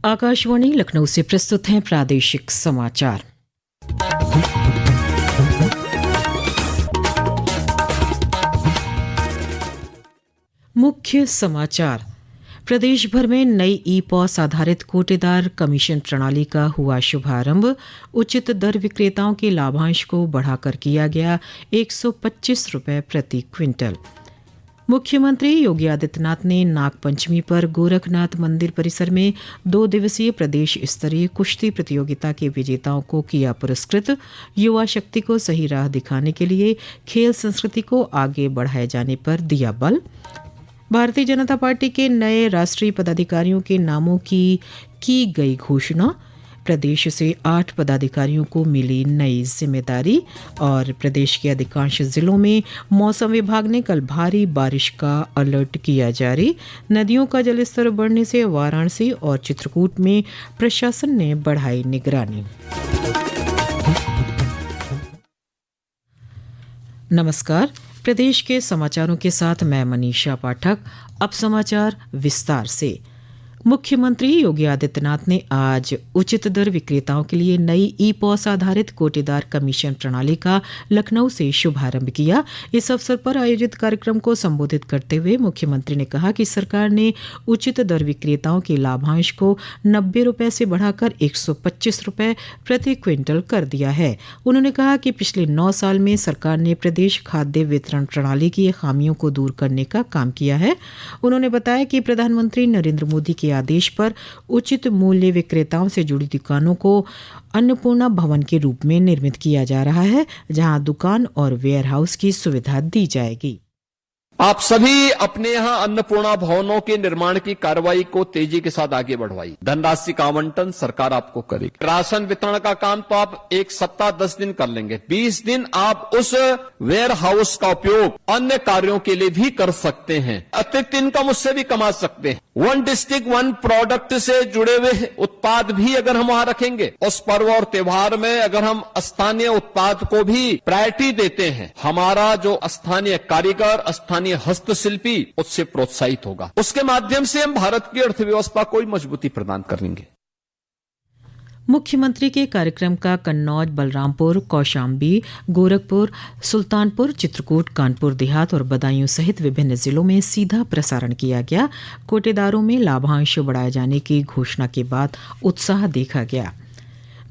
आकाशवाणी लखनऊ से प्रस्तुत हैं प्रादेशिक समाचार। मुख्य समाचार। प्रदेश भर में नई ई-पॉस आधारित कोटेदार कमीशन प्रणाली का हुआ शुभारंभ। उचित दर विक्रेताओं के लाभांश को बढ़ाकर किया गया 125 रुपये प्रति क्विंटल। मुख्यमंत्री योगी आदित्यनाथ ने नागपंचमी पर गोरखनाथ मंदिर परिसर में 2 दिवसीय प्रदेश स्तरीय कुश्ती प्रतियोगिता के विजेताओं को किया पुरस्कृत। युवा शक्ति को सही राह दिखाने के लिए खेल संस्कृति को आगे बढ़ाए जाने पर दिया बल। भारतीय जनता पार्टी के नए राष्ट्रीय पदाधिकारियों के नामों की गई घोषणा। प्रदेश से 8 पदाधिकारियों को मिली नई जिम्मेदारी। और प्रदेश के अधिकांश जिलों में मौसम विभाग ने कल भारी बारिश का अलर्ट किया जारी। नदियों का जलस्तर बढ़ने से वाराणसी और चित्रकूट में प्रशासन ने बढ़ाई निगरानी। नमस्कार, प्रदेश के समाचारों के साथ मैं मनीषा पाठक। अब समाचार विस्तार से। मुख्यमंत्री योगी आदित्यनाथ ने आज उचित दर विक्रेताओं के लिए नई ई-पॉस आधारित कोटेदार कमीशन प्रणाली का लखनऊ से शुभारंभ किया। इस अवसर पर आयोजित कार्यक्रम को संबोधित करते हुए मुख्यमंत्री ने कहा कि सरकार ने उचित दर विक्रेताओं के लाभांश को 90 रुपये से बढ़ाकर 125 रुपये प्रति क्विंटल कर दिया है। उन्होंने कहा कि पिछले 9 साल में सरकार ने प्रदेश खाद्य वितरण प्रणाली की खामियों को दूर करने का काम किया है। उन्होंने बताया कि प्रधानमंत्री नरेंद्र मोदी के आदेश पर उचित मूल्य विक्रेताओं से जुड़ी दुकानों को अन्नपूर्णा भवन के रूप में निर्मित किया जा रहा है, जहां दुकान और वेयर हाउस की सुविधा दी जाएगी। आप सभी अपने यहां अन्नपूर्णा भवनों के निर्माण की कार्रवाई को तेजी के साथ आगे बढ़वाई। धनराशि का आवंटन सरकार आपको करेगी। राशन वितरण का काम तो आप 1 सप्ताह 10 दिन कर लेंगे। 20 दिन आप उस वेयर हाउस का उपयोग अन्य कार्यों के लिए भी कर सकते हैं। अतिरिक्त इनकम उससे भी कमा सकते हैं। 1 डिस्ट्रिक्ट 1 प्रोडक्ट से जुड़े हुए उत्पाद भी अगर हम वहां रखेंगे, उस पर्व और त्योहार में अगर हम स्थानीय उत्पाद को भी प्रायोरिटी देते हैं, हमारा जो स्थानीय कारीगर, स्थानीय हस्तशिल्पी उससे प्रोत्साहित होगा। उसके माध्यम से हम भारत की अर्थव्यवस्था को मजबूती प्रदान करेंगे। मुख्यमंत्री के कार्यक्रम का कन्नौज, बलरामपुर, कौशाम्बी, गोरखपुर, सुल्तानपुर, चित्रकूट, कानपुर देहात और बदायूं सहित विभिन्न जिलों में सीधा प्रसारण किया गया। कोटेदारों में लाभांश बढ़ाए जाने की घोषणा के बाद उत्साह देखा गया।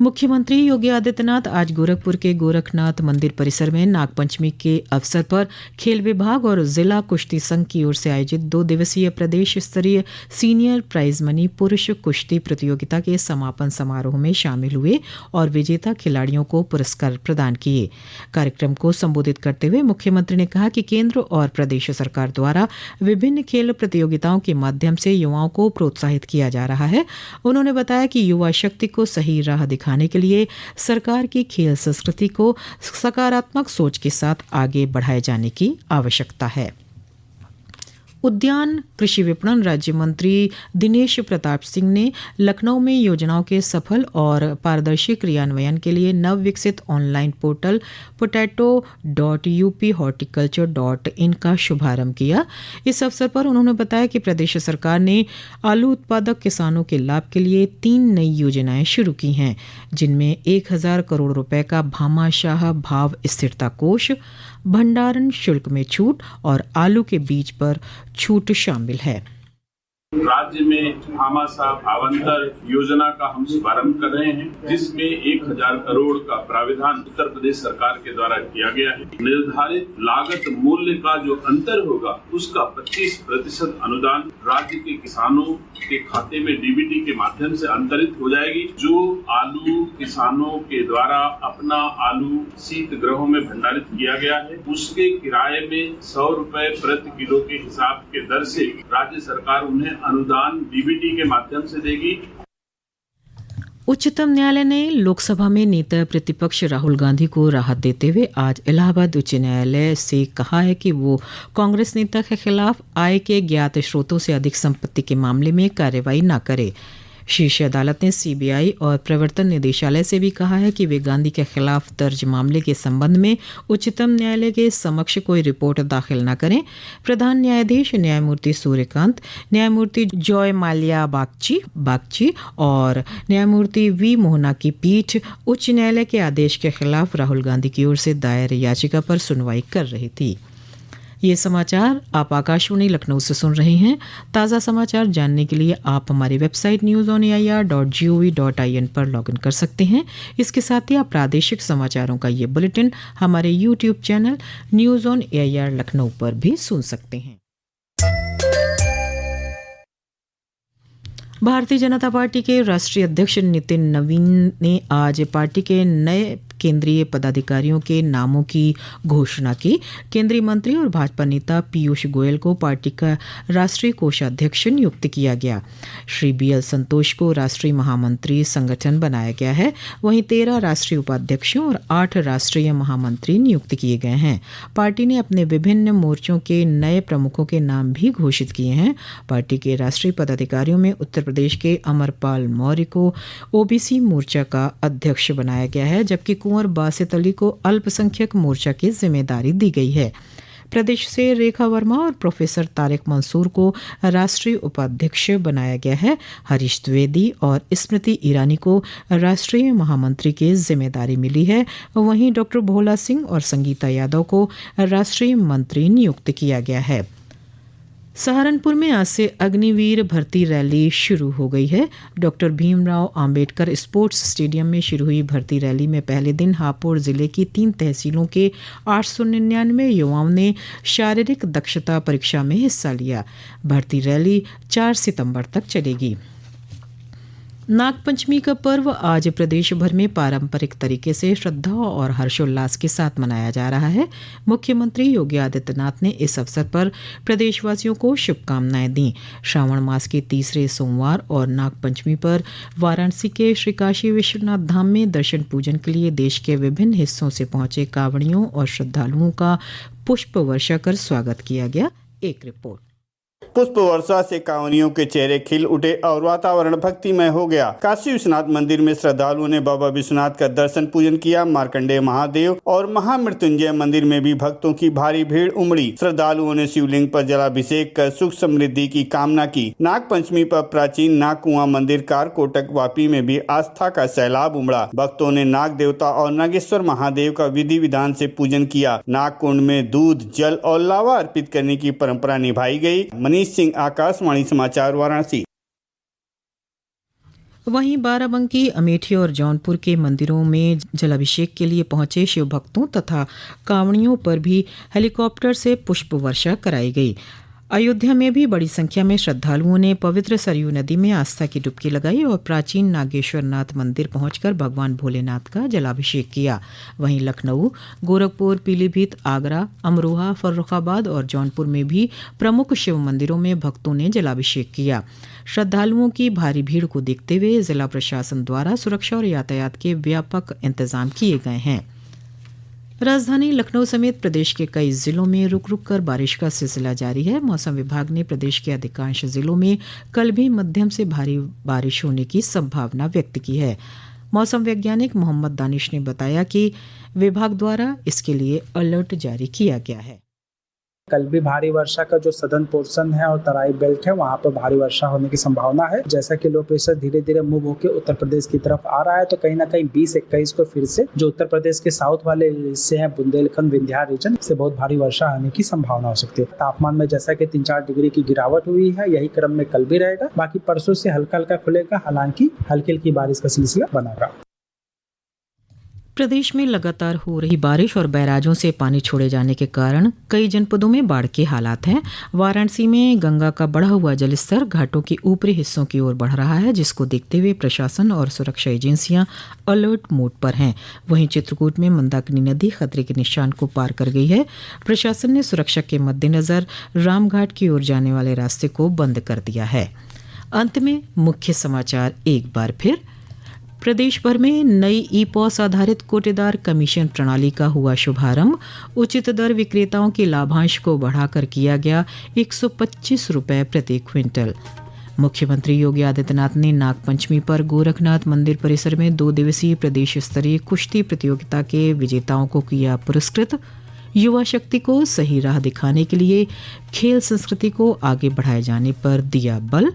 मुख्यमंत्री योगी आदित्यनाथ आज गोरखपुर के गोरखनाथ मंदिर परिसर में नागपंचमी के अवसर पर खेल विभाग और जिला कुश्ती संघ की ओर से आयोजित 2 दिवसीय प्रदेश स्तरीय सीनियर प्राइज मनी पुरुष कुश्ती प्रतियोगिता के समापन समारोह में शामिल हुए और विजेता खिलाड़ियों को पुरस्कार प्रदान किए। कार्यक्रम को संबोधित करते हुए मुख्यमंत्री ने कहा कि केंद्र और प्रदेश सरकार द्वारा विभिन्न खेल प्रतियोगिताओं के माध्यम से युवाओं को प्रोत्साहित किया जा रहा है। उन्होंने बताया कि युवा शक्ति को सही राह दिखाने के लिए सरकार की खेल संस्कृति को सकारात्मक सोच के साथ आगे बढ़ाए जाने की आवश्यकता है। उद्यान कृषि विपणन राज्य मंत्री दिनेश प्रताप सिंह ने लखनऊ में योजनाओं के सफल और पारदर्शी क्रियान्वयन के लिए नव विकसित ऑनलाइन पोर्टल potato.up-horticulture.in का शुभारंभ किया। इस अवसर पर उन्होंने बताया कि प्रदेश सरकार ने आलू उत्पादक किसानों के लाभ के लिए 3 नई योजनाएं शुरू की हैं, जिनमें 1000 करोड़ रुपए का भामाशाह भाव स्थिरता कोष, भंडारण शुल्क में छूट और आलू के बीज पर छूट शामिल है। राज्य में भामाशाह भावांतर योजना का हम शुभारंभ कर रहे हैं, जिसमें 1000 करोड़ का प्राविधान उत्तर प्रदेश सरकार के द्वारा किया गया है। निर्धारित लागत मूल्य का जो अंतर होगा, उसका 25% अनुदान राज्य के किसानों के खाते में डीबीटी के माध्यम से अंतरित हो जाएगी। जो आलू किसानों के द्वारा अपना आलू शीत गृहों में भंडारित किया गया है, उसके किराए में 100 रुपए प्रति किलो के हिसाब के दर से राज्य सरकार उन्हें अनुदान डीबीटी के माध्यम से देगी। उच्चतम न्यायालय ने लोकसभा में नेता प्रतिपक्ष राहुल गांधी को राहत देते हुए आज इलाहाबाद उच्च न्यायालय से कहा है कि वो कांग्रेस नेता के खिलाफ आय के ज्ञात स्रोतों से अधिक संपत्ति के मामले में कार्रवाई न करे। शीर्ष अदालत ने सीबीआई और प्रवर्तन निदेशालय से भी कहा है कि वे गांधी के खिलाफ दर्ज मामले के संबंध में उच्चतम न्यायालय के समक्ष कोई रिपोर्ट दाखिल न करें। प्रधान न्यायाधीश न्यायमूर्ति सूर्यकांत, न्यायमूर्ति जॉय माल्या बागची और न्यायमूर्ति वी मोहना की पीठ उच्च न्यायालय के आदेश के खिलाफ राहुल गांधी की ओर से दायर याचिका पर सुनवाई कर रही थी। ये समाचार आप आकाशवाणी लखनऊ से सुन रहे हैं। ताज़ा समाचार जानने के लिए आप हमारी वेबसाइट newsonair.gov.in पर लॉगिन कर सकते हैं। इसके साथ ही आप प्रादेशिक समाचारों का ये बुलेटिन हमारे YouTube channel news on AIR Lucknow पर भी सुन सकते हैं। भारतीय जनता पार्टी के राष्ट्रीय अध्यक्ष नितिन नवीन ने आज पार्टी के नए केंद्रीय पदाधिकारियों के नामों की घोषणा की। केंद्रीय मंत्री और भाजपा नेता पीयूष गोयल को पार्टी का राष्ट्रीय कोषाध्यक्ष नियुक्त किया गया। श्री बीएल संतोष को राष्ट्रीय महामंत्री संगठन बनाया गया है। वहीं 13 राष्ट्रीय उपाध्यक्षों और 8 राष्ट्रीय महामंत्री नियुक्त किए गए हैं। पार्टी ने अपने विभिन्न मोर्चों के नए प्रमुखों के नाम भी घोषित किए हैं। पार्टी के राष्ट्रीय पदाधिकारियों में उत्तर प्रदेश के अमरपाल मौर्य को ओबीसी मोर्चा का अध्यक्ष बनाया गया है, जबकि कुंवर बासित अली को अल्पसंख्यक मोर्चा की जिम्मेदारी दी गई है। प्रदेश से रेखा वर्मा और प्रोफेसर तारिक मंसूर को राष्ट्रीय उपाध्यक्ष बनाया गया है। हरीश द्विवेदी और स्मृति ईरानी को राष्ट्रीय महामंत्री की जिम्मेदारी मिली है। वहीं डॉक्टर भोला सिंह और संगीता यादव को राष्ट्रीय मंत्री नियुक्त किया गया है। सहारनपुर में आज से अग्निवीर भर्ती रैली शुरू हो गई है। Doctor Bhimrao Ambedkar sports stadium में शुरू हुई भर्ती रैली में पहले दिन हापुड़ जिले की 3 तहसीलों के 899 युवाओं ने शारीरिक दक्षता परीक्षा में हिस्सा लिया। भर्ती रैली 4 सितंबर तक चलेगी। नागपंचमी का पर्व आज प्रदेश भर में पारंपरिक तरीके से श्रद्धा और हर्षोल्लास के साथ मनाया जा रहा है। मुख्यमंत्री योगी आदित्यनाथ ने इस अवसर पर प्रदेशवासियों को शुभकामनाएं दी। श्रावण मास के तीसरे सोमवार और नागपंचमी पर वाराणसी के श्री काशी विश्वनाथ धाम में दर्शन पूजन के लिए देश के विभिन्न हिस्सों से पहुंचे कांवड़ियों और श्रद्धालुओं का पुष्प वर्षा कर स्वागत किया गया। एक रिपोर्ट। पुष्प वर्षा से कांवड़ियों के चेहरे खिल उठे और वातावरण भक्तिमय हो गया। काशी विश्वनाथ मंदिर में श्रद्धालुओं ने बाबा विश्वनाथ का दर्शन पूजन किया। मार्कंडेय महादेव और महामृत्युंजय मंदिर में भी भक्तों की भारी भीड़ उमड़ी। श्रद्धालुओं ने शिवलिंग पर जलाभिषेक कर सुख समृद्धि की कामना की। नागपंचमी पर प्राचीन नागकुआं मंदिर कारकोटक वापी में भी आस्था का सैलाब उमड़ा। भक्तों ने नाग देवता और नागेश्वर महादेव का विधि विधान से पूजन किया। नागकुंड में दूध, जल और लावा अर्पित करने की परंपरा निभाई गई। मनीष सिंह, आकाशवाणी समाचार, वाराणसी। वहीं बाराबंकी, अमेठी और जौनपुर के मंदिरों में जलाभिषेक के लिए पहुंचे शिव भक्तों तथा कांवड़ियों पर भी हेलीकॉप्टर से पुष्प वर्षा कराई गई। अयोध्या में भी बड़ी संख्या में श्रद्धालुओं ने पवित्र सरयू नदी में आस्था की डुबकी लगाई और प्राचीन नागेश्वरनाथ मंदिर पहुंचकर भगवान भोलेनाथ का जलाभिषेक किया। वहीं लखनऊ, गोरखपुर, पीलीभीत, आगरा, अमरोहा, फर्रुखाबाद और जौनपुर में भी प्रमुख शिव मंदिरों में भक्तों ने जलाभिषेक किया। श्रद्धालुओं की भारी भीड़ को देखते हुए जिला प्रशासन द्वारा सुरक्षा और यातायात के व्यापक इंतजाम किए गए हैं। राजधानी लखनऊ समेत प्रदेश के कई जिलों में रुक रुक कर बारिश का सिलसिला जारी है। मौसम विभाग ने प्रदेश के अधिकांश जिलों में कल भी मध्यम से भारी बारिश होने की संभावना व्यक्त की है। मौसम वैज्ञानिक मोहम्मद दानिश ने बताया कि विभाग द्वारा इसके लिए अलर्ट जारी किया गया है। कल भी भारी वर्षा का जो सदर्न पोर्शन है और तराई बेल्ट है वहाँ पर भारी वर्षा होने की संभावना है। जैसा कि लो प्रेशर धीरे धीरे मूव होकर उत्तर प्रदेश की तरफ आ रहा है, तो कहीं ना कहीं 20-21 को फिर से जो उत्तर प्रदेश के साउथ वाले हिस्से हैं, बुंदेलखंड, विंध्या रीजन से बहुत भारी वर्षा आने की संभावना हो सकती है। तापमान में जैसा कि 3-4 डिग्री की गिरावट हुई है, यही क्रम में कल भी रहेगा। बाकी परसों से हल्का हल्का खुलेगा, हालांकि हल्की हल्की बारिश का सिलसिला बना रहा। प्रदेश में लगातार हो रही बारिश और बैराजों से पानी छोड़े जाने के कारण कई जनपदों में बाढ़ के हालात हैं। वाराणसी में गंगा का बढ़ा हुआ जलस्तर घाटों के ऊपरी हिस्सों की ओर बढ़ रहा है, जिसको देखते हुए प्रशासन और सुरक्षा एजेंसियां अलर्ट मोड पर हैं। वहीं चित्रकूट में मंदाकिनी नदी खतरे के निशान को पार कर गई है। प्रशासन ने सुरक्षा के मद्देनजर रामघाट की ओर जाने वाले रास्ते को बंद कर दिया है। अंत में मुख्य समाचार एक बार फिर। प्रदेश भर में नई ई-पॉस आधारित कोटेदार कमीशन प्रणाली का हुआ शुभारंभ। उचित दर विक्रेताओं के लाभांश को बढ़ाकर किया गया 125 रुपये प्रति क्विंटल। मुख्यमंत्री योगी आदित्यनाथ ने नागपंचमी पर गोरखनाथ मंदिर परिसर में 2 दिवसीय प्रदेश स्तरीय कुश्ती प्रतियोगिता के विजेताओं को किया पुरस्कृत। युवा शक्ति को सही राह दिखाने के लिए खेल संस्कृति को आगे बढ़ाए जाने पर दिया बल।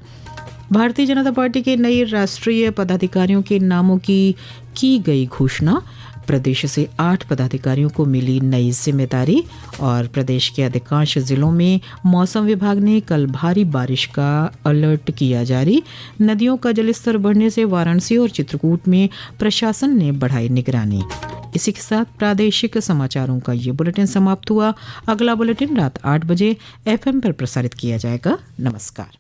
भारतीय जनता पार्टी के नए राष्ट्रीय पदाधिकारियों के नामों की गई घोषणा। प्रदेश से 8 पदाधिकारियों को मिली नई जिम्मेदारी। और प्रदेश के अधिकांश जिलों में मौसम विभाग ने कल भारी बारिश का अलर्ट किया जारी। नदियों का जलस्तर बढ़ने से वाराणसी और चित्रकूट में प्रशासन ने बढ़ाई निगरानी। इसी के साथ प्रादेशिक समाचारों का ये बुलेटिन समाप्त हुआ। अगला बुलेटिन रात 8 बजे FM पर प्रसारित किया जाएगा। नमस्कार।